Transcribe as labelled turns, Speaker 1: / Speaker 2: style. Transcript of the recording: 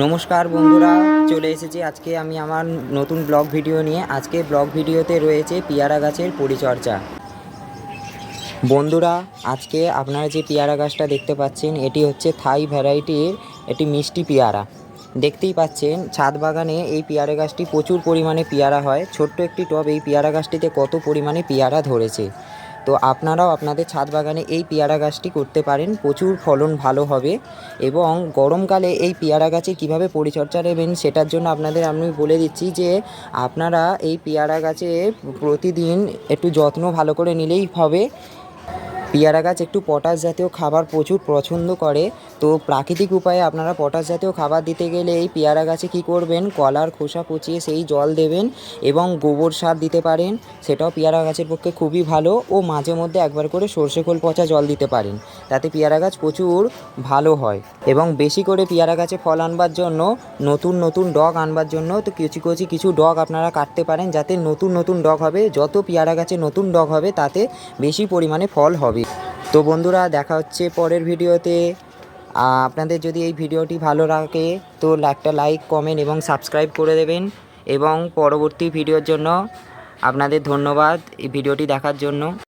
Speaker 1: নমস্কার বন্ধুরা, চলে এসেছি আজকে আমি আমার নতুন ব্লগ ভিডিও নিয়ে। আজকে ব্লগ ভিডিওতে রয়েছে পেয়ারা গাছের পরিচর্যা। বন্ধুরা, আজকে আপনারা যে পেয়ারা গাছটা দেখতে পাচ্ছেন এটি হচ্ছে থাই ভ্যারাইটির একটি মিষ্টি পেয়ারা। দেখতেই পাচ্ছেন ছাদ বাগানে এই পেয়ারা গাছটি প্রচুর পরিমাণে পেয়ারা হয়। ছোট্ট একটি টব, এই পেয়ারা গাছটিতে কত পরিমাণে পেয়ারা ধরেছে। তো আপনারাও আপনাদের ছাদ বাগানে এই পেয়ারা গাছটি করতে পারেন, প্রচুর ফলন ভালো হবে। এবং গরমকালে এই পেয়ারা গাছে কীভাবে পরিচর্যা নেবেন সেটার জন্য আপনাদের আমি বলে দিচ্ছি যে আপনারা এই পেয়ারা গাছে প্রতিদিন একটু যত্ন ভালো করে নিলেই হবে। পেয়ারা গাছ একটু পটাশ জাতীয় খাবার প্রচুর পছন্দ করে। তো প্রাকৃতিক উপায়ে আপনারা পটাশ জাতীয় খাবার দিতে গেলে এই পেয়ারা গাছে কী করবেন, কলার খোসা পচিয়ে সেই জল দেবেন এবং গোবর সার দিতে পারেন, সেটাও পেয়ারা গাছের পক্ষে খুবই ভালো। ও মাঝে মধ্যে একবার করে সর্ষে খোল পচা জল দিতে পারেন, তাতে পেয়ারা গাছ প্রচুর ভালো হয়। এবং বেশি করে পেয়ারা গাছে ফল আনবার জন্য, নতুন নতুন ডগ আনবার জন্য তো কিছু ডগ আপনারা কাটতে পারেন, যাতে নতুন নতুন ডগ হবে। যত পেয়ারা গাছে নতুন ডগ হবে তাতে বেশি পরিমাণে ফল হবে। তো বন্ধুরা, দেখা হচ্ছে পরের ভিডিওতে। আপনাদের যদি এই ভিডিওটি ভালো লাগে তো একটা লাইক, কমেন্ট এবং সাবস্ক্রাইব করে দেবেন। এবং পরবর্তী ভিডিওর জন্য আপনাদের ধন্যবাদ এই ভিডিওটি দেখার জন্য।